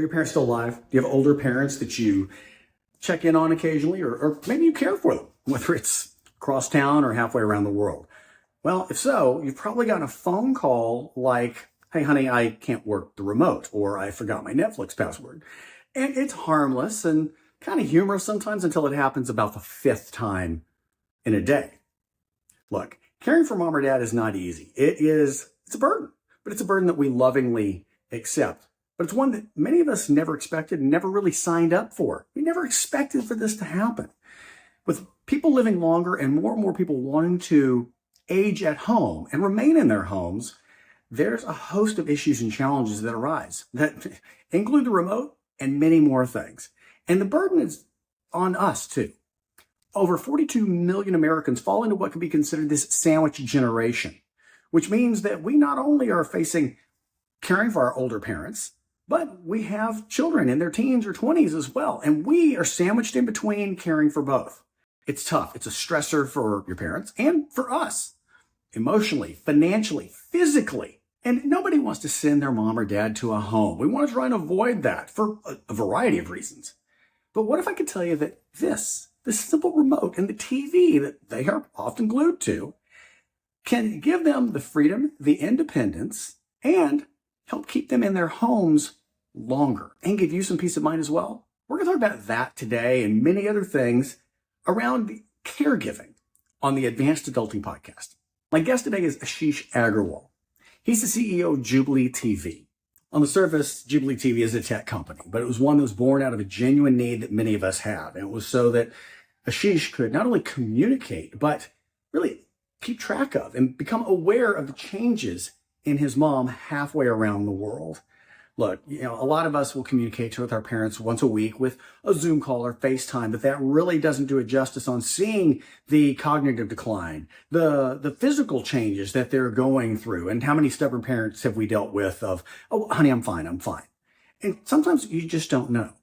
Are your parents still alive? Do you have older parents that you check in on occasionally, or maybe you care for them, whether it's across town or halfway around the world? Well, if so, you've probably gotten a phone call like, hey, honey, I can't work the remote, or I forgot my Netflix password. And it's harmless and kind of humorous sometimes until it happens about the fifth time in a day. Look, caring for mom or dad is not easy. It's a burden, but it's a burden that we lovingly accept. But it's one that many of us never expected and never really signed up for. We never expected for this to happen. With people living longer and more people wanting to age at home and remain in their homes, there's a host of issues and challenges that arise that include the remote and many more things. And the burden is on us too. Over 42 million Americans fall into what can be considered this sandwich generation, which means that we not only are facing caring for our older parents, but we have children in their teens or 20s as well. And we are sandwiched in between caring for both. It's tough. It's a stressor for your parents and for us, emotionally, financially, physically. And nobody wants to send their mom or dad to a home. We want to try and avoid that for a variety of reasons. But what if I could tell you that this simple remote and the TV that they are often glued to can give them the freedom, the independence, and help keep them in their homes longer and give you some peace of mind as well? We're going to talk about that today and many other things around caregiving on the Advanced Adulting Podcast. My guest today is Ashish Agarwal. He's the CEO of JubileeTV. On the surface, JubileeTV is a tech company, but it was one that was born out of a genuine need that many of us have. And it was so that Ashish could not only communicate, but really keep track of and become aware of the changes in his mom halfway around the world. Look, a lot of us will communicate with our parents once a week with a Zoom call or FaceTime, but that really doesn't do it justice on seeing the cognitive decline, the physical changes that they're going through. And how many stubborn parents have we dealt with of, oh, honey, I'm fine. And sometimes you just don't know.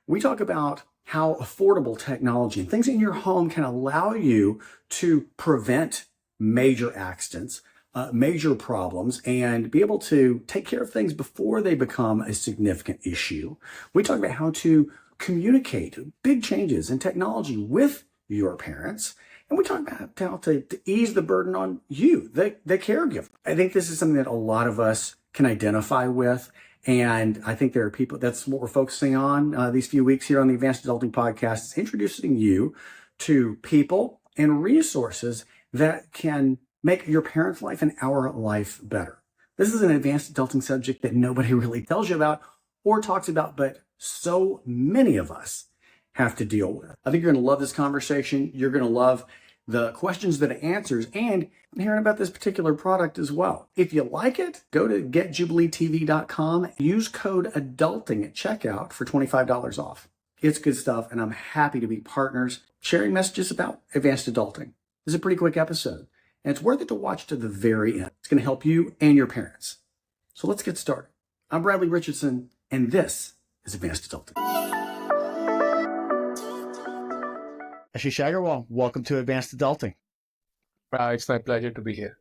We talk about how affordable technology and things in your home can allow you to prevent major accidents, major problems, and be able to take care of things before they become a significant issue. We talk about how to communicate big changes in technology with your parents. And we talk about how to ease the burden on you, the caregiver. I think this is something that a lot of us can identify with. And I think there are people, that's what we're focusing on these few weeks here on the Advanced Adulting Podcast, is introducing you to people and resources that can make your parents' life and our life better. This is an advanced adulting subject that nobody really tells you about or talks about, but so many of us have to deal with. I think you're going to love this conversation. You're going to love the questions that it answers and hearing about this particular product as well. If you like it, go to getjubileetv.com, use code ADULTING at checkout for $25 off. It's good stuff, and I'm happy to be partners sharing messages about advanced adulting. This is a pretty quick episode. And it's worth it to watch to the very end. It's going to help you and your parents. So let's get started. I'm Bradley Richardson, and this is Advanced Adulting. Ashish Agarwal, welcome to Advanced Adulting. It's my pleasure to be here.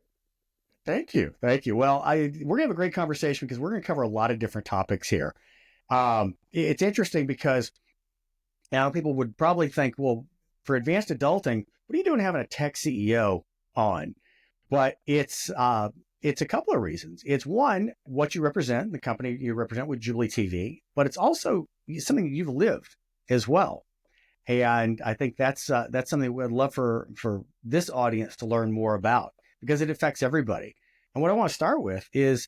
Thank you. Well, we're going to have a great conversation because we're going to cover a lot of different topics here. It's interesting because now people would probably think, well, for Advanced Adulting, what are you doing having a tech CEO on? But it's a couple of reasons. It's one, what you represent, the company you represent with JubileeTV, but it's also something you've lived as well. And I think that's something we'd love for this audience to learn more about because it affects everybody. And what I want to start with is,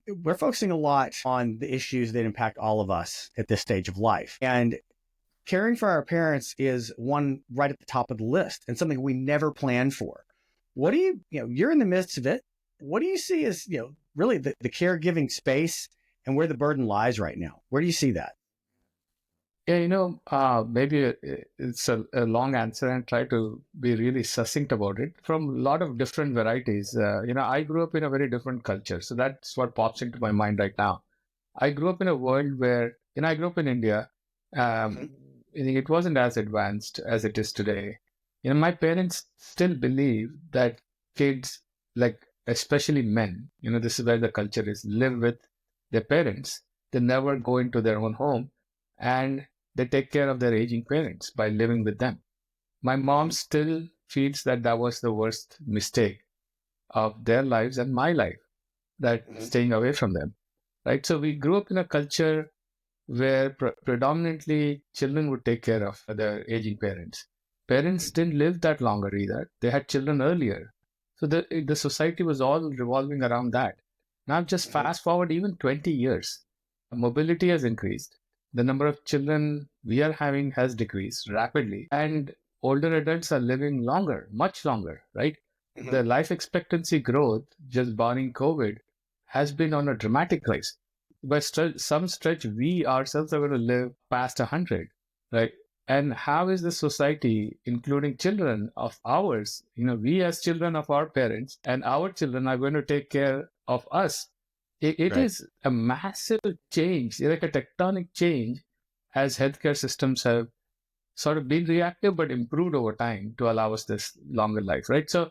we're focusing a lot on the issues that impact all of us at this stage of life. And caring for our parents is one right at the top of the list and something we never planned for. What do you're in the midst of it. What do you see as, really the caregiving space and where the burden lies right now? Where do you see that? Yeah, maybe it's a long answer and try to be really succinct about it from a lot of different varieties. I grew up in a very different culture. So that's what pops into my mind right now. I grew up in a world where, I grew up in India. I think it wasn't as advanced as it is today. My parents still believe that kids, like especially men, this is where the culture is, live with their parents they never go into their own home, and they take care of their aging parents by living with them. My mom still feels that that was the worst mistake of their lives and my life, that staying away from them, right? So we grew up in a culture where predominantly children would take care of their aging parents. Parents didn't live that longer either. They had children earlier. So the society was all revolving around that. Now just fast forward even 20 years. Mobility has increased. The number of children we are having has decreased rapidly. And older adults are living longer, much longer, right? The life expectancy growth, just barring COVID, has been on a dramatic rise. By some stretch, we ourselves are going to live past 100, right? And how is the society, including children of ours, we as children of our parents and our children are going to take care of us? It Right. is a massive change, like a tectonic change, as healthcare systems have sort of been reactive but improved over time to allow us this longer life, right? So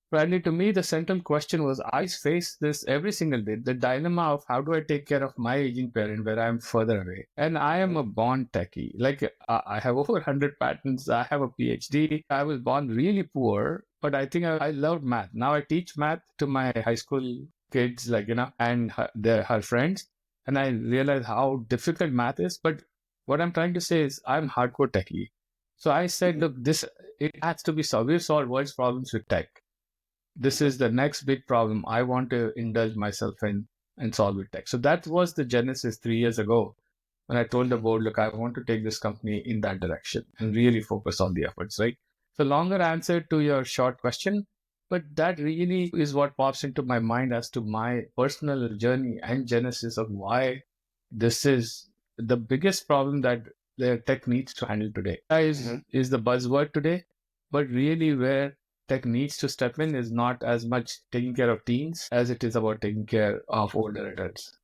Bradley, to me, the central question was I face this every single day, the dilemma of how do I take care of my aging parent where I'm further away. And I am a born techie. Like, I have over 100 patents. I have a PhD. I was born really poor, but I think I loved math. Now I teach math to my high school kids, and her friends. And I realize how difficult math is. But what I'm trying to say is I'm hardcore techie. So I said, look, it has to be solved. We've solved world's problems with tech. This is the next big problem I want to indulge myself in and solve with tech. So that was the genesis 3 years ago when I told the board, look, I want to take this company in that direction and really focus on the efforts, right? So longer answer to your short question, but that really is what pops into my mind as to my personal journey and genesis of why this is the biggest problem that the tech needs to handle today. Is the buzzword today, but really where tech needs to step in is not as much taking care of teens as it is about taking care of older adults.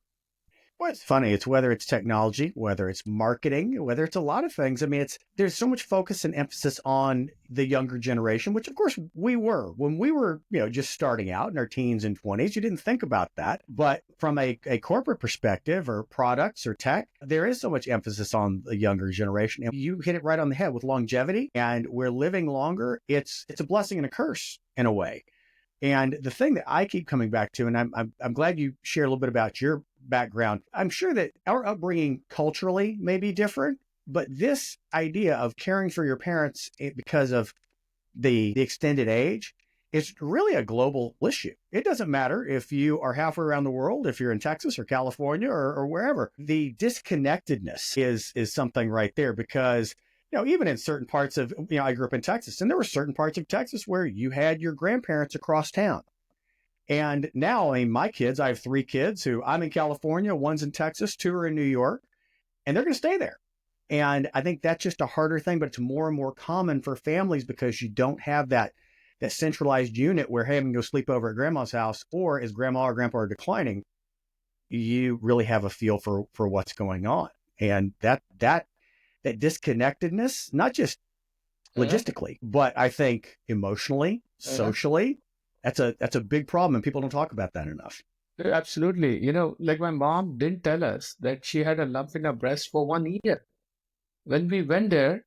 Well, it's funny. It's whether it's technology, whether it's marketing, whether it's a lot of things. I mean, there's so much focus and emphasis on the younger generation, which of course we were when we were, just starting out in our teens and 20s. You didn't think about that. But from a corporate perspective or products or tech, there is so much emphasis on the younger generation. And you hit it right on the head with longevity, and we're living longer. It's a blessing and a curse in a way. And the thing that I keep coming back to, and I'm glad you share a little bit about your background. I'm sure that our upbringing culturally may be different, but this idea of caring for your parents because of the extended age is really a global issue. It doesn't matter if you are halfway around the world, if you're in Texas or California or wherever. The disconnectedness is something right there because even in certain parts of, I grew up in Texas, and there were certain parts of Texas where you had your grandparents across town. And now, I mean, my kids, I have 3 kids who I'm in California, one's in Texas, 2 are in New York, and they're going to stay there. And I think that's just a harder thing, but it's more and more common for families because you don't have that centralized unit where, hey, I'm going to go sleep over at grandma's house, or as grandma or grandpa are declining, you really have a feel for what's going on. And that disconnectedness, not just logistically, but I think emotionally, socially, that's a big problem, and people don't talk about that enough. Absolutely. Like my mom didn't tell us that she had a lump in her breast for 1 year. When we went there,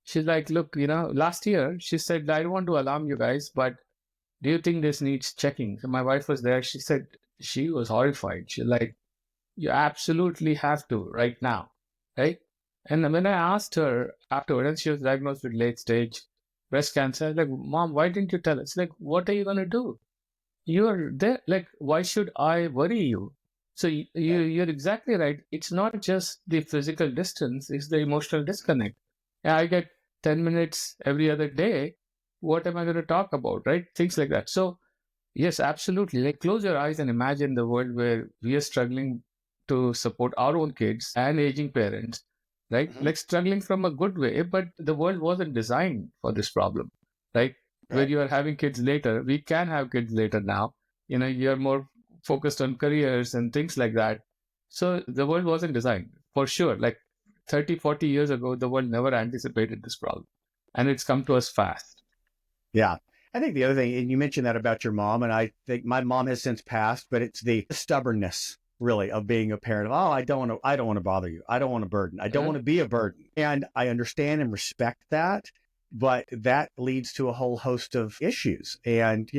she's like, look, last year, she said, I don't want to alarm you guys, but do you think this needs checking? So my wife was there. She said, she was horrified. She's like, you absolutely have to right now, right? And when I asked her afterward, and she was diagnosed with late stage breast cancer, I was like, Mom, why didn't you tell us? Like, what are you going to do? You're there. Like, why should I worry you? So you're exactly right. It's not just the physical distance, it's the emotional disconnect. Yeah, I get 10 minutes every other day. What am I going to talk about, right? Things like that. So, yes, absolutely. Like, close your eyes and imagine the world where we are struggling to support our own kids and aging parents, right? Like, struggling from a good way, but the world wasn't designed for this problem, right? Where you are having kids later. We can have kids later now. You're more focused on careers and things like that. So the world wasn't designed for sure. Like 30, 40 years ago, the world never anticipated this problem. And it's come to us fast. Yeah. I think the other thing, and you mentioned that about your mom, and I think my mom has since passed, but it's the stubbornness really, of being a parent. Oh, I don't want to bother you. I don't want to burden. I don't want to be a burden. And I understand and respect that, but that leads to a whole host of issues. And,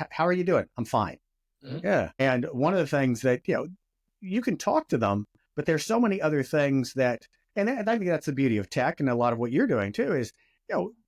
how are you doing? I'm fine. Yeah. And one of the things that, you can talk to them, but there's so many other things that, and I think that's the beauty of tech and a lot of what you're doing too is,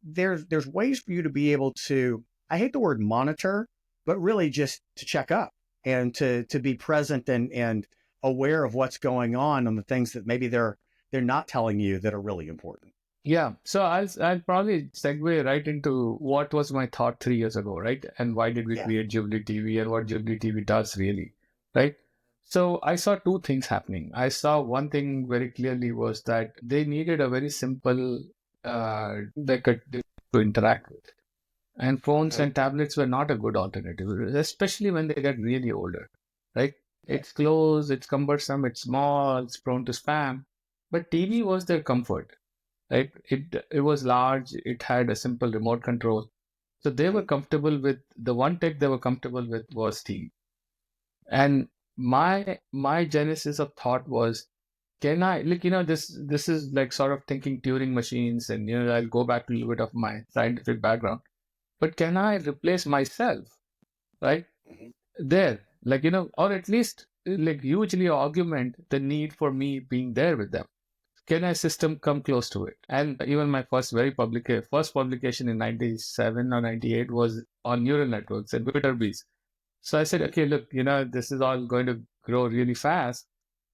there's ways for you to be able to, I hate the word monitor, but really just to check up and to be present and aware of what's going on the things that maybe they're not telling you that are really important. Yeah, so I'll probably segue right into what was my thought 3 years ago, right? And why did we create Jubilee TV and what Jubilee TV does really, right? So I saw two things happening. I saw one thing very clearly was that they needed a very simple they could to interact with. And phones and tablets were not a good alternative, especially when they get really older, right? It's close, it's cumbersome, it's small, it's prone to spam. But TV was their comfort, right? It was large, it had a simple remote control. So they were comfortable with the one tech they were comfortable with was TV. And my genesis of thought was, can I this is like sort of thinking Turing machines, and I'll go back to a little bit of my scientific background. But can I replace myself, right? There, or at least like hugely augment the need for me being there with them. Can a system come close to it? And even my first publication in 97 or 98 was on neural networks and Viterbees. So I said, okay, look, this is all going to grow really fast.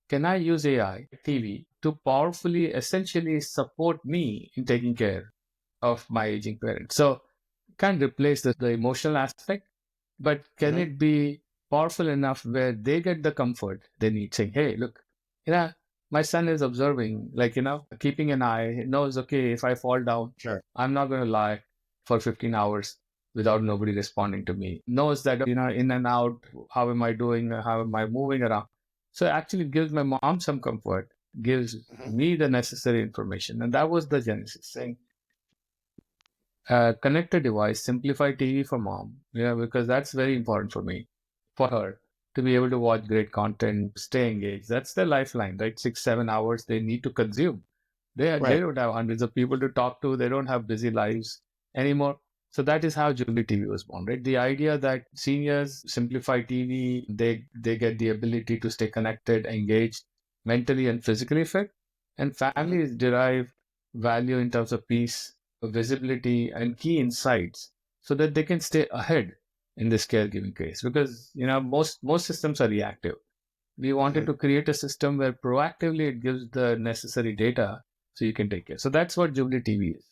Can I use AI, TV, to powerfully, essentially support me in taking care of my aging parents? So can't replace the emotional aspect, but can it be powerful enough where they get the comfort they need, saying, hey, look, my son is observing, keeping an eye. He knows, okay, if I fall down, I'm not going to lie for 15 hours without nobody responding to me. Knows that, in and out, how am I doing? How am I moving around? So it actually gives my mom some comfort, gives me the necessary information. And that was the genesis, saying, connected device, simplify TV for mom. Yeah, because that's very important for me, for her to be able to watch great content, stay engaged. That's their lifeline, right? 6, 7 hours they need to consume. They don't have hundreds of people to talk to. They don't have busy lives anymore. So that is how Jubilee TV was born, right? The idea that seniors simplify TV, they get the ability to stay connected, engaged, mentally and physically fit, and families derive value in terms of peace, visibility, and key insights so that they can stay ahead in this caregiving case. Because most systems are reactive. We wanted to create a system where proactively it gives the necessary data so you can take care. So that's what Jubilee TV is.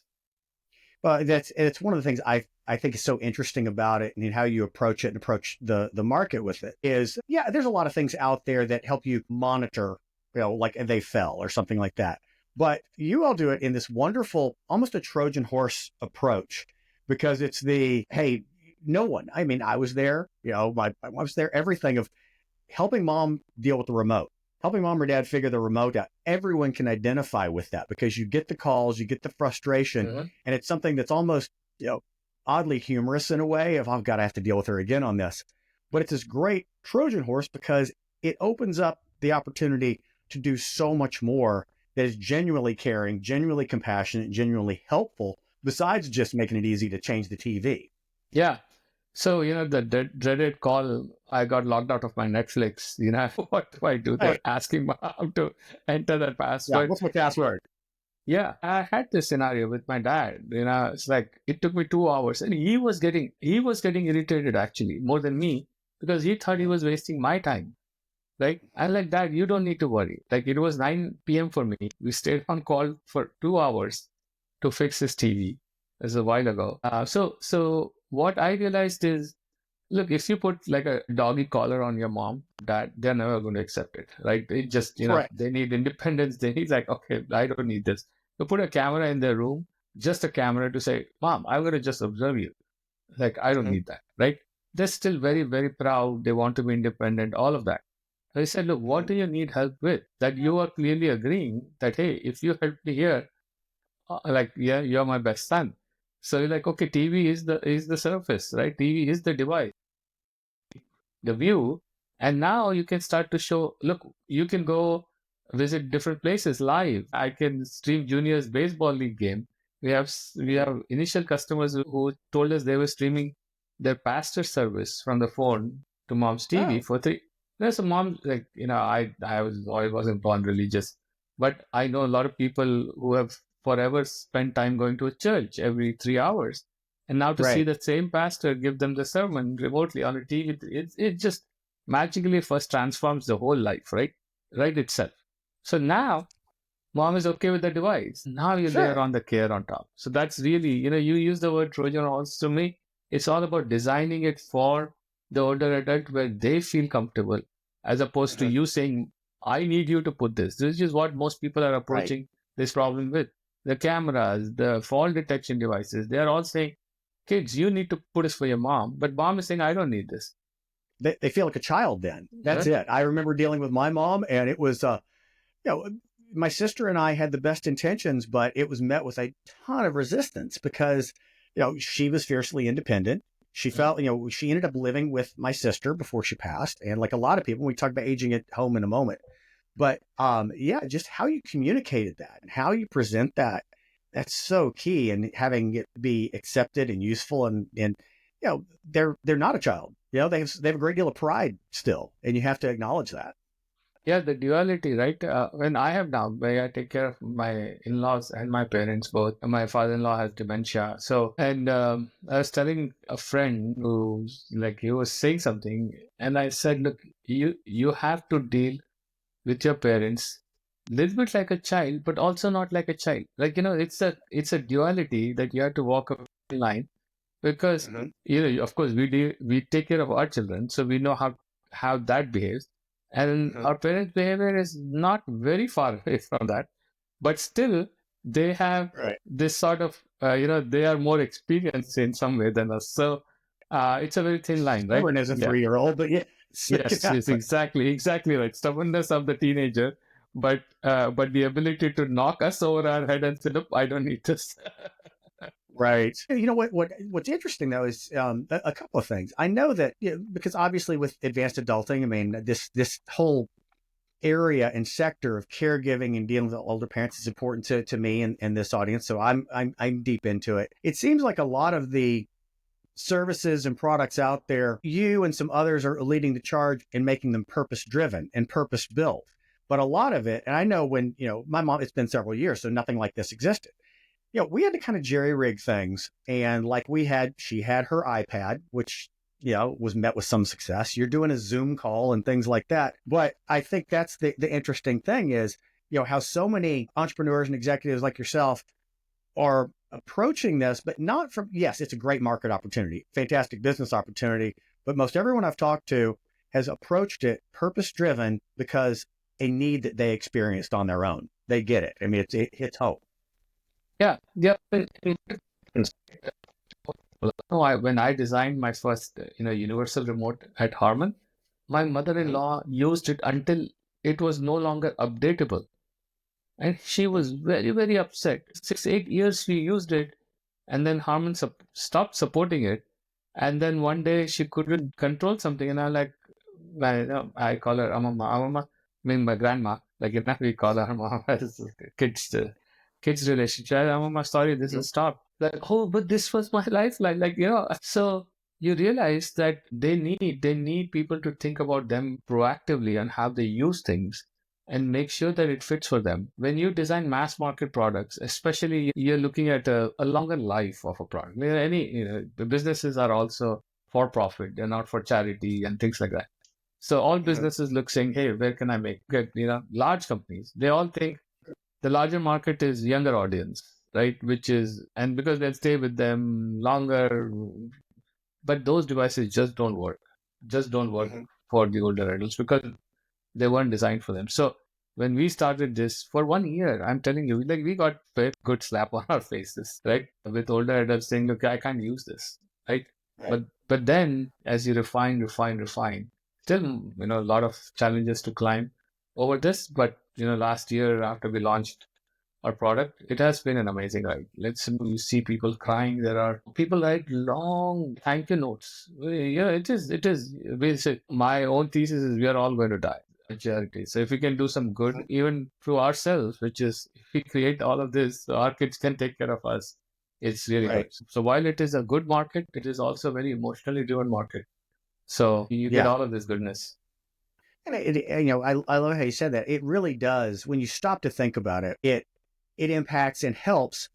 Well, it's one of the things I think is so interesting about it, and how you approach it and approach the market with it is, there's a lot of things out there that help you monitor, like they fell or something like that. But you all do it in this wonderful, almost a Trojan horse approach, because it's hey, no one. I mean, I was there, I was there, everything of helping mom deal with the remote, helping mom or dad figure the remote out. Everyone can identify with that because you get the calls, you get the frustration, and it's something that's almost, oddly humorous in a way of, oh God, I have to deal with her again on this. But it's this great Trojan horse because it opens up the opportunity to do so much more that is genuinely caring, genuinely compassionate, genuinely helpful, besides just making it easy to change the TV. Yeah. So, the dreaded call, I got logged out of my Netflix. What do I do? They're asking mom to enter that password. Yeah, what's my password? Yeah, I had this scenario with my dad. It's like it took me 2 hours, and he was getting irritated actually more than me because he thought he was wasting my time. Right? I'm like, Dad, you don't need to worry. Like it was 9 p.m. for me. We stayed on call for 2 hours to fix his TV. This is a while ago. So what I realized is, look, if you put like a doggy collar on your mom, dad, they're never going to accept it, right? It just, they need independence. They need like, okay, I don't need this. You put a camera in their room, just a camera to say, Mom, I'm going to just observe you. Like, I don't need that, right? They're still very, very proud. They want to be independent, all of that. I said, look, what do you need help with? That you are clearly agreeing that, hey, if you help me here, you're my best son. So you're like, okay, TV is the surface, right? TV is the device. The view And now you can start to show, look, you can go visit different places live. I can stream juniors baseball league game. We have initial customers who told us they were streaming their pastor service from the phone to mom's TV Oh, for three. There's a mom like I wasn't born religious, but I know a lot of people who have forever spent time going to a church every 3 hours, and now to see right. the same pastor give them the sermon remotely on a TV, it just magically first transforms the whole life, right? Right itself. So now mom is okay with the device. Now you layer Sure. on the care on top. So that's really, you use the word Trojan horse. To me, it's all about designing it for the older adult where they feel comfortable, as opposed to Mhm. you saying, I need you to put this. This is what most people are Right. approaching this problem with. The cameras, the fall detection devices, they are all saying, kids, you need to put this for your mom. But mom is saying, I don't need this. They feel like a child then. That's Right? it. I remember dealing with my mom, and it was, you know, my sister and I had the best intentions, but it was met with a ton of resistance because, she was fiercely independent. She felt, she ended up living with my sister before she passed. And like a lot of people, we talk about aging at home in a moment. But yeah, just how you communicated that and how you present that, that's so key. And having it be accepted and useful, and they're not a child. They have a great deal of pride still, and you have to acknowledge that. Yeah, the duality, right? When I have now, where I take care of my in-laws and my parents both. My father-in-law has dementia. So, and I was telling a friend who's like, he was saying something, and I said, look, you have to deal with your parents little bit like a child, but also not like a child. Like, it's a duality that you have to walk a line, because Mhm. of course we take care of our children, so we know how that behaves, and Mhm. our parents' behavior is not very far away from that, but still they have Right. this sort of they are more experienced in some way than us. So it's a very thin line, right? Stubborn as a Yeah. 3-year-old, but yeah, Yes, yeah, yes, but exactly right. Stubbornness of the teenager, but the ability to knock us over our head and say, "Look, I don't need this." right. You know what's interesting though is a couple of things. I know that, because obviously with advanced adulting, I mean this whole area and sector of caregiving and dealing with older parents is important to me and this audience. So I'm deep into it. It seems like a lot of the services and products out there, you and some others are leading the charge in making them purpose driven and purpose built. But a lot of it, and I know when, my mom, it's been several years, so nothing like this existed. We had to kind of jerry rig things. And like she had her iPad, which, was met with some success. You're doing a Zoom call and things like that. But I think that's the interesting thing is, how so many entrepreneurs and executives like yourself are approaching this, but not from, yes, it's a great market opportunity, fantastic business opportunity. But most everyone I've talked to has approached it purpose driven because a need that they experienced on their own. They get it. I mean, it hits home. Yeah, yeah. No, when I designed my first, universal remote at Harman, my Mhm. mother-in-law used it until it was no longer updatable. And she was very, very upset. 6, 8 years she used it, and then Harman stopped supporting it. And then one day she couldn't control something, and I'm like, I call her Amama. Amama, I mean my grandma. Like, we call her Mama as kids relationship. Amama, sorry, this Mhm. has stopped. Like, oh, but this was my lifeline. Like, so you realize that they need people to think about them proactively and how they use things and make sure that it fits for them. When you design mass market products, especially, you're looking at a longer life of a product. The businesses are also for profit, they're not for charity and things like that. So all Mhm. businesses look saying, hey, where can I get, large companies, they all think the larger market is younger audience, right? And because they'll stay with them longer, but those devices just don't work Mhm. for the older adults because they weren't designed for them. So when we started this for 1 year, I'm telling you, like, we got a good slap on our faces, right? With older adults saying, look, I can't use this, right? Right. But then as you refine, still, a lot of challenges to climb over this. But, last year after we launched our product, it has been an amazing ride. You see people crying. There are people write long thank you notes. Yeah, it is. Basically, my own thesis is we are all going to die. Charity. So if we can do some good, even through ourselves, which is if we create all of this, so our kids can take care of us. It's really Right. good. So while it is a good market, it is also a very emotionally driven market. So you get Yeah. all of this goodness. And I love how you said that. It really does. When you stop to think about it, it impacts and helps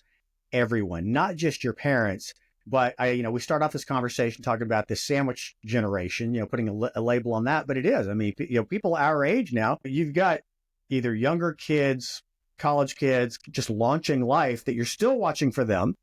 everyone, not just your parents. But we start off this conversation talking about this sandwich generation, putting a label on that. But it is. I mean, people our age now, you've got either younger kids, college kids, just launching life that you're still watching for them.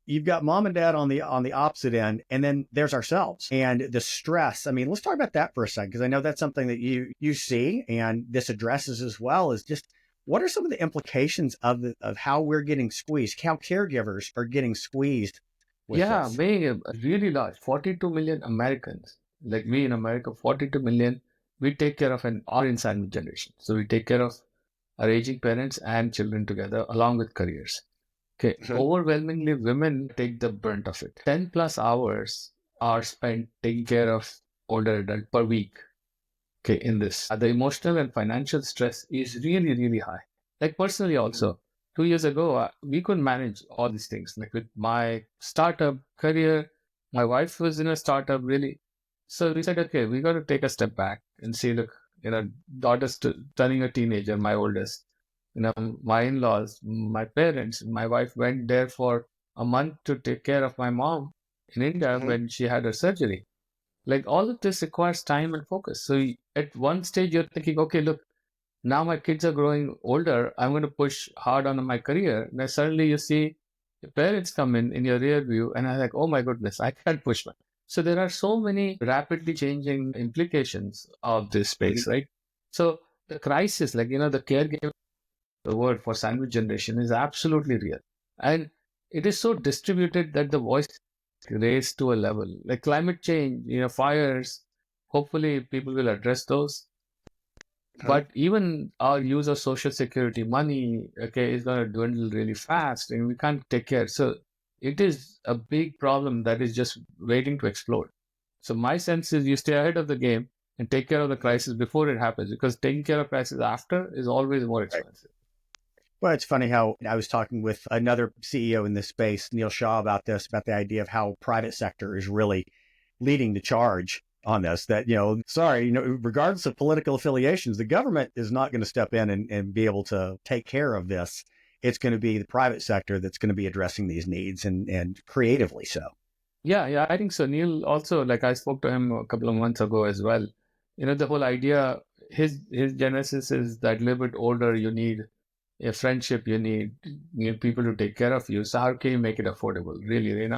You've got mom and dad on the opposite end, and then there's ourselves and the stress. I mean, let's talk about that for a second, because I know that's something that you see, and this addresses as well. Is just what are some of the implications of how we're getting squeezed, how caregivers are getting squeezed with Yeah, this? being a really large, 42 million Americans, like we in America, 42 million, we take care of our insanity generation. So we take care of our aging parents and children together along with careers. Okay, overwhelmingly, women take the brunt of it. 10 plus hours are spent taking care of older adult per week. Okay, in this, the emotional and financial stress is really, really high. Like personally, also, 2 years ago, we couldn't manage all these things. Like with my startup career, my wife was in a startup, really. So we said, okay, we got to take a step back and see, look, daughter's turning a teenager, my oldest. My in-laws, my parents, my wife went there for a month to take care of my mom in India when she had her surgery. Like all of this requires time and focus. So at one stage, you're thinking, okay, look, now my kids are growing older. I'm going to push hard on my career. Then suddenly you see your parents come in your rear view, and I'm like, oh my goodness, I can't push one. So there are so many rapidly changing implications of this space, right? So the crisis, the caregiving, the word for sandwich generation is absolutely real. And it is so distributed that the voice raised to a level like climate change, fires. Hopefully, people will address those. But even our use of social security money, okay, is going to dwindle really fast, and we can't take care. So it is a big problem that is just waiting to explode. So my sense is you stay ahead of the game and take care of the crisis before it happens, because taking care of crisis after is always more expensive. Well, it's funny how I was talking with another CEO in this space, Neil Shaw, about the idea of how private sector is really leading the charge on this. That, regardless of political affiliations, the government is not going to step in and be able to take care of this. It's going to be the private sector that's going to be addressing these needs, and creatively so. Yeah, I think so. Neil also, like I spoke to him a couple of months ago as well. The whole idea, his genesis is that a little bit older, you need a friendship, you need people to take care of you. So how can you make it affordable? Really,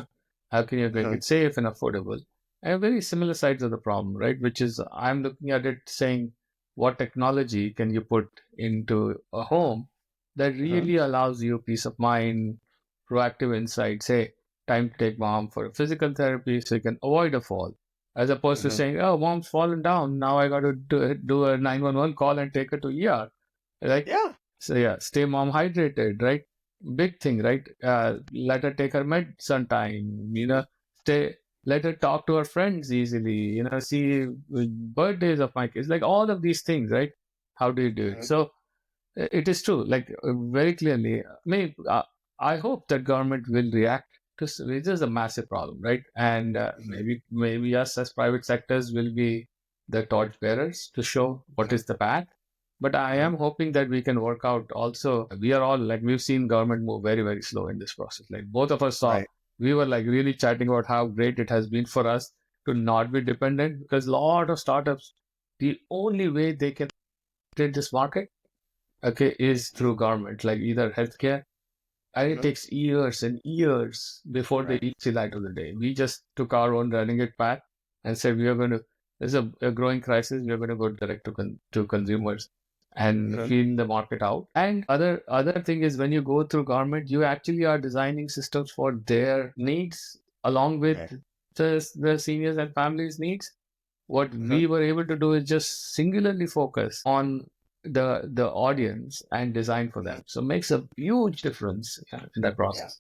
how can you make it safe and affordable? And very similar sides of the problem, right? Which is I'm looking at it saying, what technology can you put into a home that really allows you peace of mind, proactive insight, say time to take mom for physical therapy so you can avoid a fall, as opposed to saying, oh, mom's fallen down, now I got to do a 911 call and take her to ER. Like, Yeah. so yeah, stay mom hydrated, right? Big thing, right? Let her take her meds on time, let her talk to her friends easily, see birthdays of my kids, like all of these things, right? How do you do it? So it is true, like very clearly. I hope that government will react to this is a massive problem, right? And maybe us as private sectors will be the torch bearers to show what is the path. But I am hoping that we can work out also. We are all like, we've seen government move very, very slow in this process. Like both of us saw, we were like really chatting about how great it has been for us to not be dependent, because a lot of startups, the only way they can enter this market, okay, is through government, like either healthcare. And it takes years and years before they reach the light of the day. We just took our own running it path and said, we are going to, there's a growing crisis, we are going to go direct to consumers and clean the market out. And other thing is, when you go through government, you actually are designing systems for their needs along with the seniors and families' needs. What we were able to do is just singularly focus on the audience and design for them. So it makes a huge difference in that process.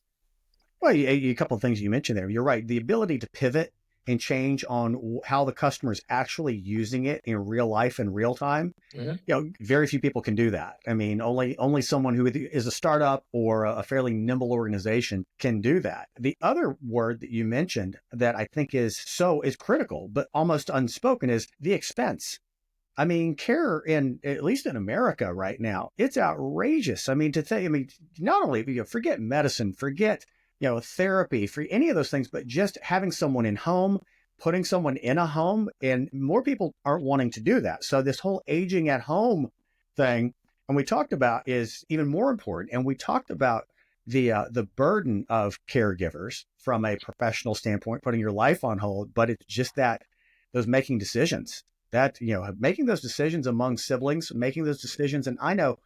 Well, a couple of things you mentioned there. You're right. The ability to pivot and change on how the customer is actually using it in real life in real time. Very few people can do that. I mean, only someone who is a startup or a fairly nimble organization can do that. The other word that you mentioned that I think is critical, but almost unspoken, is the expense. I mean, care at least in America right now, it's outrageous. I mean, not only forget medicine, forget therapy, for any of those things, but just having someone in home, putting someone in a home, and more people aren't wanting to do that. So this whole aging at home thing, and we talked about, is even more important. And we talked about the burden of caregivers from a professional standpoint, putting your life on hold, but it's just those making decisions. That, making those decisions among siblings, making those decisions. And I know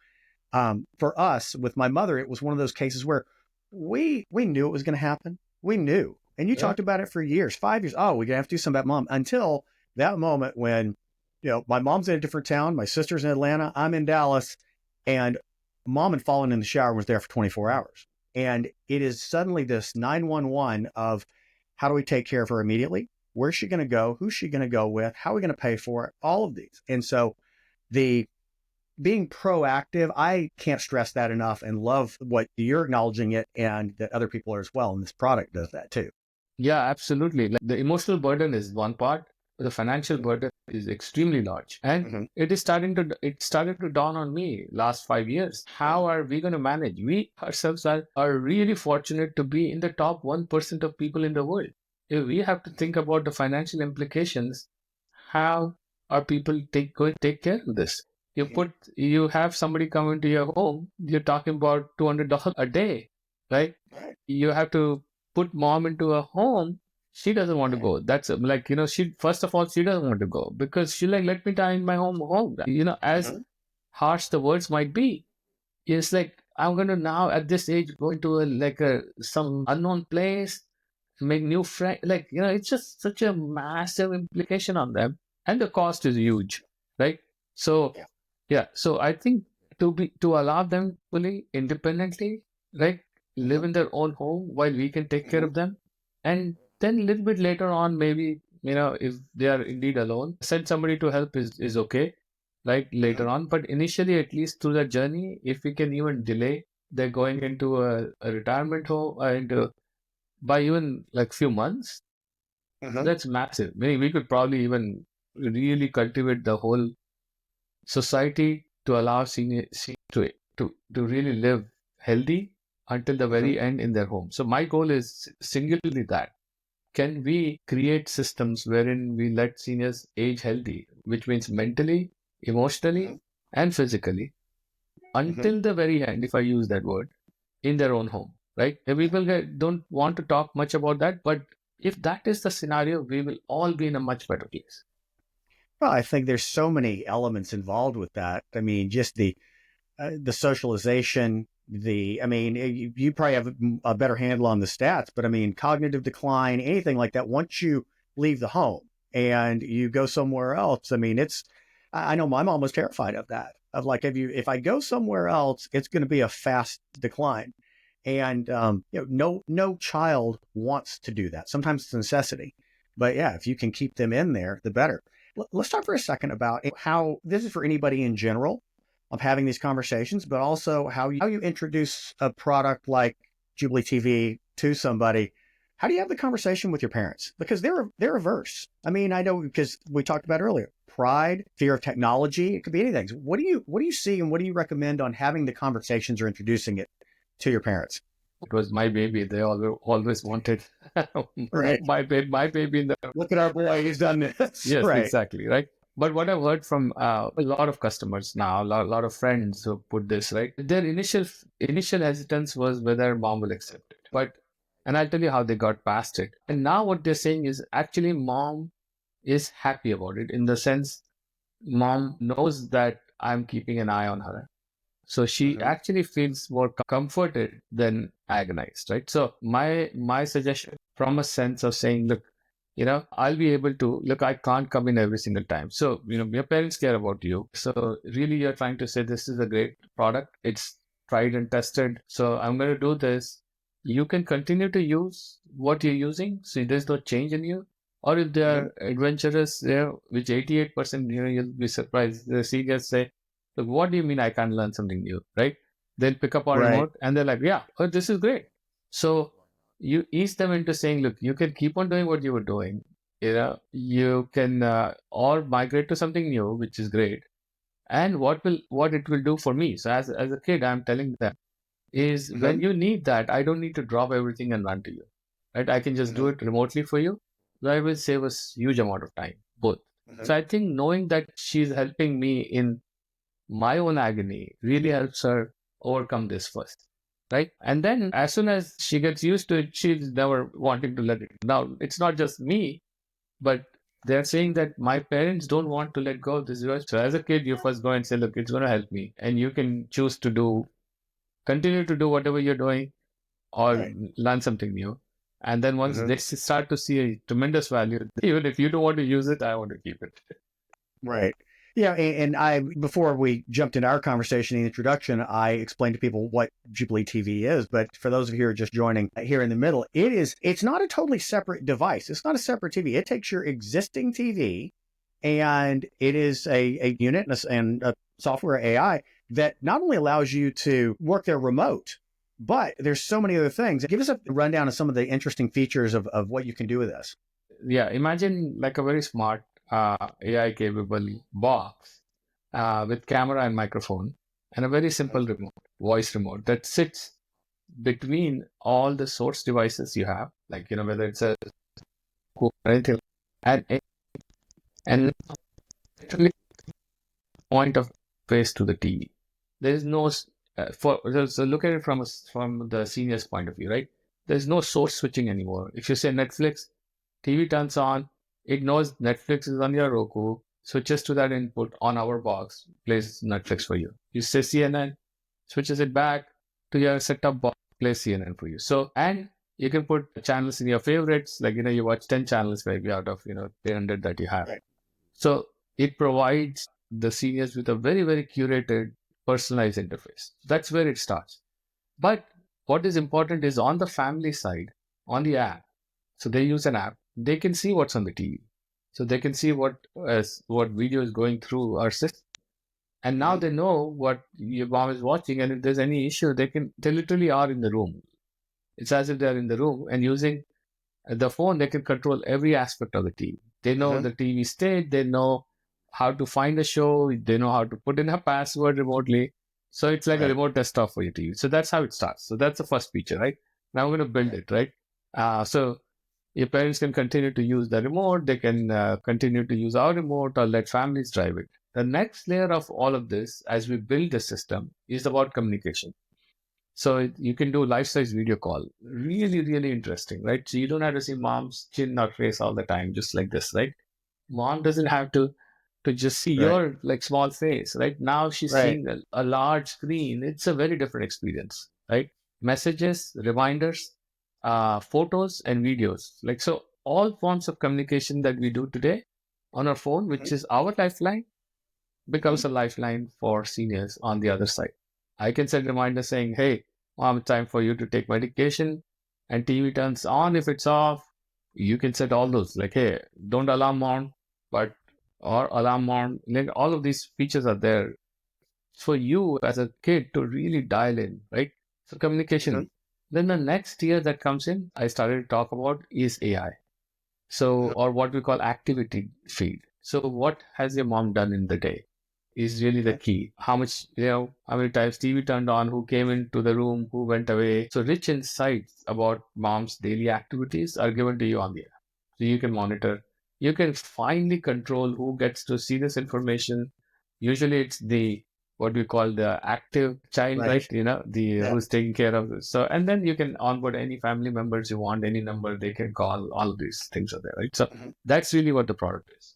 for us with my mother, it was one of those cases where we knew it was going to happen. We knew. And you talked about it for years, 5 years. Oh, we're going to have to do something about mom, until that moment when, my mom's in a different town. My sister's in Atlanta. I'm in Dallas, and mom had fallen in the shower and was there for 24 hours. And it is suddenly this 911 of, how do we take care of her immediately? Where's she going to go? Who's she going to go with? How are we going to pay for it? All of these. And so the being proactive, I can't stress that enough, and love what you're acknowledging it, and that other people are as well. And this product does that too. Yeah, absolutely. Like, the emotional burden is one part, but the financial burden is extremely large. And it started to dawn on me last 5 years. How are we going to manage? We ourselves are really fortunate to be in the top 1% of people in the world. If we have to think about the financial implications, how are people going to take care of this? You have somebody come into your home, you're talking about $200 a day, right? You have to put mom into a home. She doesn't want to go. That's like, first of all, she doesn't want to go because she's like, let me die in my home. As harsh the words might be, it's like, I'm going to now at this age go into some unknown place, make new friends. It's just such a massive implication on them, and the cost is huge, right? So so I think to allow them fully independently, right, live in their own home while we can take care of them, and then a little bit later on, maybe if they are indeed alone, send somebody to help is okay, right, later on. But initially, at least through that journey, if we can even delay they're going into a retirement home by even like few months, that's massive. Maybe we could probably even really cultivate the whole society to allow seniors to really live healthy until the very end in their home. So my goal is singularly that. Can we create systems wherein we let seniors age healthy, which means mentally, emotionally, and physically, until the very end, if I use that word, in their own home, right? And people don't want to talk much about that, but if that is the scenario, we will all be in a much better place. Well, I think there's so many elements involved with that. I mean, just the socialization, you probably have a better handle on the stats, but I mean, cognitive decline, anything like that, once you leave the home and you go somewhere else, I mean, I know my mom was terrified of that, of like, if I go somewhere else, it's going to be a fast decline. And, no child wants to do that. Sometimes it's a necessity, but yeah, if you can keep them in there, the better. Let's talk for a second about how this is for anybody in general of having these conversations, but also how you introduce a product like JubileeTV to somebody. How do you have the conversation with your parents? Because they're averse. I mean, I know, because we talked about earlier, pride, fear of technology. It could be anything. What do you see, and what do you recommend on having the conversations or introducing it to your parents? It was my baby. They always wanted Right. my baby in the. Look at our boy, he's done this. Yes, right. Exactly, right. But what I've heard from a lot of customers now, a lot of friends who put this, right, their initial hesitance was whether mom will accept it. And I'll tell you how they got past it. And now what they're saying is actually mom is happy about it, in the sense mom knows that I'm keeping an eye on her. So she actually feels more comforted than agonized, right? So my suggestion, from a sense of saying, look, I'll be able to look, I can't come in every single time. So, your parents care about you. So really you're trying to say this is a great product. It's tried and tested. So I'm going to do this. You can continue to use what you're using. So there's no change in you. Or if they're adventurous, which 88%, you'll be surprised. The seniors say, look, what do you mean I can't learn something new, right? They'll pick up our Right. remote and they're like, yeah, oh, this is great. So you ease them into saying, look, you can keep on doing what you were doing. You can or migrate to something new, which is great. And what it will do for me. So as a kid, I'm telling them is when you need that, I don't need to drop everything and run to you, right? I can just do it remotely for you. That will save us huge amount of time, both. So I think knowing that she's helping me in my own agony really helps her overcome this first, right? And then as soon as she gets used to it, she's never wanting to let it. Now, it's not just me, but they're saying that my parents don't want to let go of this device. So as a kid, you first go and say, look, it's going to help me. And you can choose to continue to do whatever you're doing or learn something new. And then once they start to see a tremendous value, even if you don't want to use it, I want to keep it. Right. Yeah, and I before we jumped into our conversation in the introduction, I explained to people what Jubilee TV is. But for those of you who are just joining here in the middle, it's not a totally separate device. It's not a separate TV. It takes your existing TV, and it is a unit and a software AI that not only allows you to work there remote, but there's so many other things. Give us a rundown of some of the interesting features of what you can do with this. Yeah, imagine like a very smart AI capable box with camera and microphone and a very simple remote, voice remote that sits between all the source devices you have, like, whether it's a or anything, and literally point of face to the TV. There is no, so look at it from the senior's point of view, right? There's no source switching anymore. If you say Netflix, TV turns on, it knows Netflix is on your Roku, switches to that input on our box, plays Netflix for you. You say CNN, switches it back to your set-top box, plays CNN for you. So, and you can put channels in your favorites, like, you watch 10 channels maybe out of, 300 that you have. Right. So it provides the seniors with a very, very curated, personalized interface. That's where it starts. But what is important is on the family side, on the app. So they use an app. They can see what's on the TV. So they can see what video is going through our system. And now they know what your mom is watching. And if there's any issue, they literally are in the room. It's as if they're in the room and using the phone, they can control every aspect of the TV. They know the TV state. They know how to find a show. They know how to put in a password remotely. So it's like a remote desktop for your TV. So that's how it starts. So that's the first feature, right? Now we're going to build it, right? So your parents can continue to use the remote. They can continue to use our remote or let families drive it. The next layer of all of this, as we build the system, is about communication. So you can do life-size video call. Really, really interesting, right? So you don't have to see mom's chin or face all the time, just like this, right? Mom doesn't have to just see your like small face, right? Now she's seeing a large screen. It's a very different experience, right? Messages, reminders, photos, and videos. Like, so all forms of communication that we do today on our phone, which is our lifeline, becomes a lifeline for seniors on the other side. I can send reminders saying, hey, mom, it's time for you to take medication, and TV turns on if it's off. You can set all those, like, hey, don't alarm on, or alarm on. Like, all of these features are there for you as a kid to really dial in, right? So communication. Then the next tier that comes in, I started to talk about is AI. So, or what we call activity feed. So what has your mom done in the day is really the key. How much, how many times TV turned on, who came into the room, who went away. So rich insights about mom's daily activities are given to you on the app. So you can monitor. You can finally control who gets to see this information. Usually it's what we call the active child, right? Who's taking care of this. So, and then you can onboard any family members you want, any number they can call. All of these things are there, right? So that's really what the product is.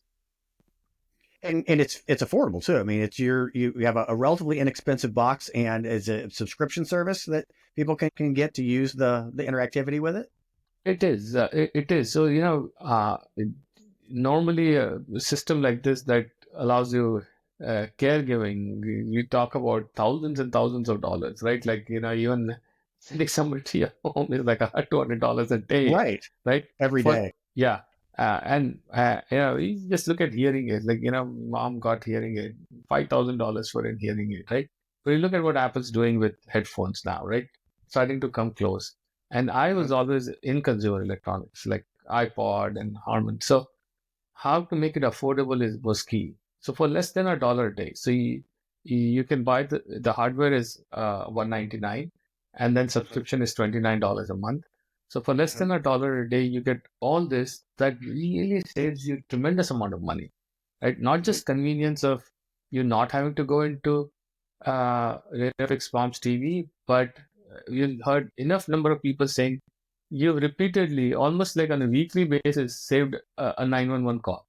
And it's affordable too. I mean, it's you have a relatively inexpensive box, and it's a subscription service that people can get to use the interactivity with it. It is. It is. So, normally a system like this that allows you caregiving, we talk about thousands and thousands of dollars, right? Like, even sending somebody to your home is like $200 a day, Right. right? Every For, day. yeah. You just look at hearing aid, like, mom got hearing aid, $5,000 for a hearing aid, right? But you look at what Apple's doing with headphones now, right? Starting to come close. And I was always in consumer electronics, like iPod and Harman. So how to make it affordable was key. So for less than $1 a day, so you can buy the hardware is $199, and then subscription is $29 a month. So for less than $1 a day, you get all this that really saves you tremendous amount of money, right? Not just convenience of you not having to go into Netflix Palms TV, but you heard enough number of people saying you've repeatedly, almost like on a weekly basis, saved a 911 call,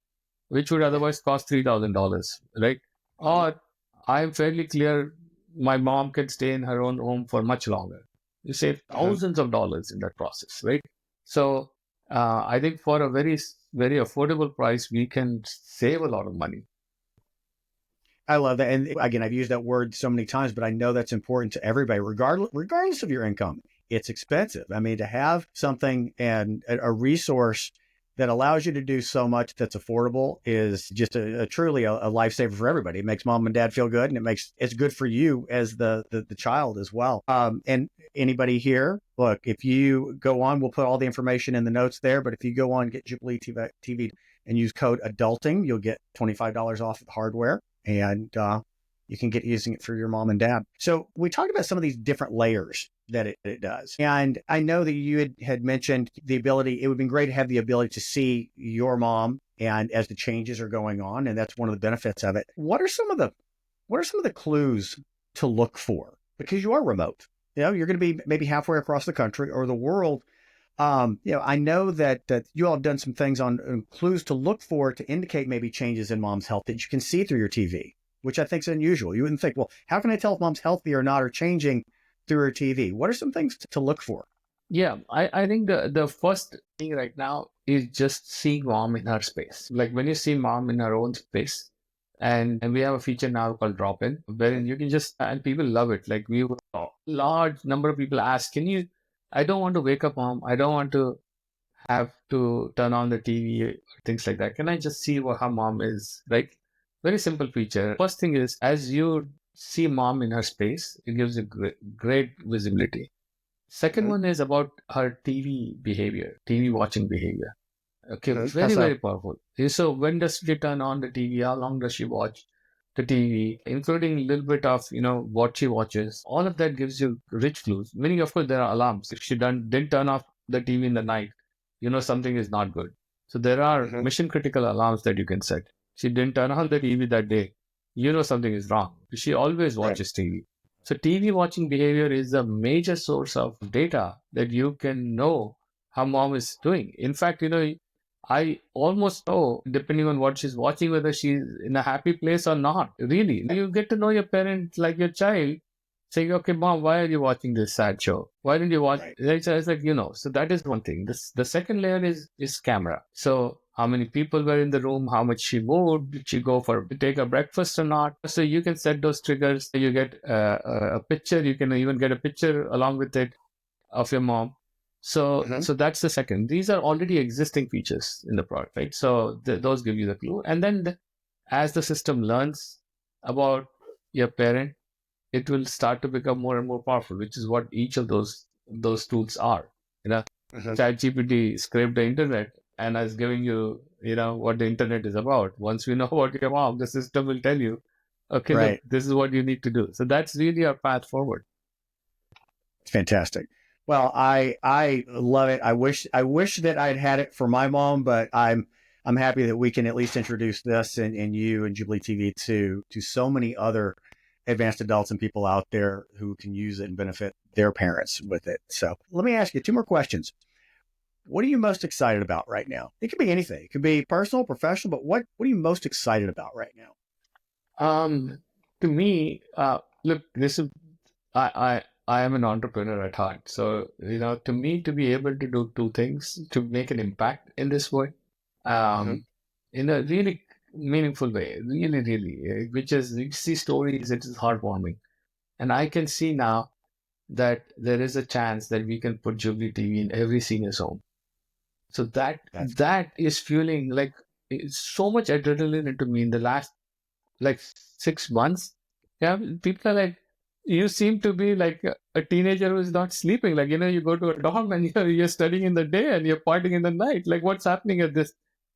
which would otherwise cost $3,000, right? Or I'm fairly clear my mom can stay in her own home for much longer. You save thousands of dollars in that process, right? So I think for a very, very affordable price, we can save a lot of money. I love that. And again, I've used that word so many times, but I know that's important to everybody, regardless of your income. It's expensive. I mean, to have something and a resource that allows you to do so much that's affordable is just truly a lifesaver for everybody. It makes mom and dad feel good, and it's good for you as the child as well. And anybody here, look, if you go on, we'll put all the information in the notes there, but if you go on, get Jubilee TV and use code adulting, you'll get $25 off of the hardware, and you can get using it for your mom and dad. So we talked about some of these different layers that it does. And I know that you had mentioned the ability, it would be great to have the ability to see your mom and as the changes are going on, and that's one of the benefits of it. What are some of the clues to look for? Because you are remote. You're going to be maybe halfway across the country or the world. I know that you all have done some things on clues to look for to indicate maybe changes in mom's health that you can see through your TV, which I think is unusual. You wouldn't think, well, how can I tell if mom's healthy or not or changing through her TV? What are some things to look for? Yeah, I think the first thing right now is just seeing mom in her space. Like when you see mom in her own space, and we have a feature now called drop in, wherein you can just, and people love it. Like we have a large number of people ask, I don't want to wake up mom. I don't want to have to turn on the TV, things like that. Can I just see how mom is, right? Very simple feature. First thing is, as you see mom in her space, it gives you great visibility. Second one is about her TV behavior, TV watching behavior. Okay, very, very powerful. So when does she turn on the TV? How long does she watch the TV? Including a little bit of, what she watches. All of that gives you rich clues. Meaning, of course, there are alarms. If she didn't turn off the TV in the night, something is not good. So there are mission critical alarms that you can set. She didn't turn on the TV that day. Something is wrong. She always watches TV. So TV watching behavior is a major source of data that you can know how mom is doing. In fact, I almost know, depending on what she's watching, whether she's in a happy place or not. Really, you get to know your parent like your child, saying, okay, mom, why are you watching this sad show? Why didn't you watch? Right. It's like, so that is one thing. The second layer is camera. So how many people were in the room, how much she moved, did she go to take a breakfast or not? So you can set those triggers. You get a picture. You can even get a picture along with it of your mom. So that's the second. These are already existing features in the product, right? So those give you the clue. And then as the system learns about your parent, it will start to become more and more powerful, which is what each of those tools are. ChatGPT scraped the internet and is giving you, what the internet is about. Once we know about your mom, the system will tell you, okay, look, this is what you need to do. So that's really our path forward. Fantastic. Well, I love it. I wish that I'd had it for my mom, but I'm happy that we can at least introduce this and you and Jubilee TV to so many other advanced adults and people out there who can use it and benefit their parents with it. So let me ask you 2 more questions. What are you most excited about right now? It could be anything. It could be personal, professional, but what are you most excited about right now? To me, look, this is, I am an entrepreneur at heart. So, to me, to be able to do two things, to make an impact in this world, Mhm. in a really meaningful way, really, really, which is, you see stories, it is heartwarming. And I can see now that there is a chance that we can put Jubilee TV in every senior's home. So That's that is fueling like it's so much adrenaline into me in the last like 6 months. Yeah, people are like, you seem to be like a teenager who's not sleeping. Like, you go to a dorm and you're studying in the day and you're partying in the night. Like, what's happening at this?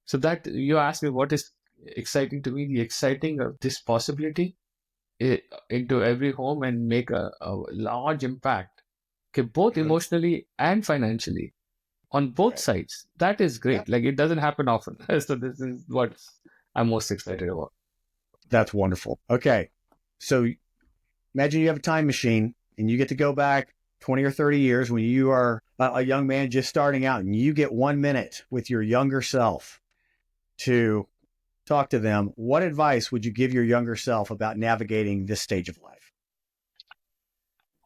So that you ask me what is exciting to me, the exciting of this possibility into every home and make a large impact, okay, both Mhm. emotionally and financially on both Right. sides. That is Yeah, great. Like, it doesn't happen often. So this is what I'm most excited about. that's wonderful. Okay. So imagine you have a time machine and you get to go back 20 or 30 years when you are a young man just starting out, and you get 1 minute with your younger self to talk to them. What advice would you give your younger self about navigating this stage of life?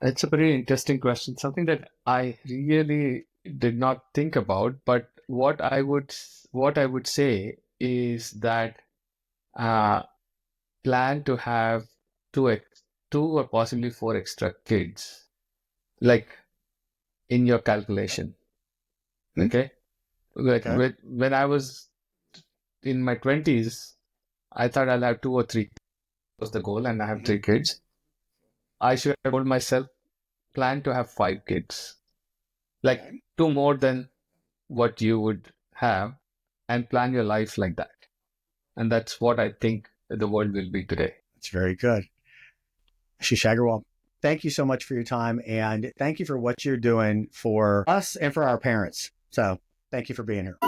It's a very interesting question, something that I really did not think about. But what I would say is that uh, plan to have two or possibly four extra kids, like in your calculation. Hmm? Okay, like Okay. when I was in my 20s, I thought I'll have two or three was the goal, and I have Mhm. 3 kids. I should have told myself plan to have 5 kids, like Okay. two more than what you would have, and plan your life like that. And that's what I think the world will be today. That's very good. Ashish Agarwal, thank you so much for your time, and thank you for what you're doing for us and for our parents. So thank you for being here.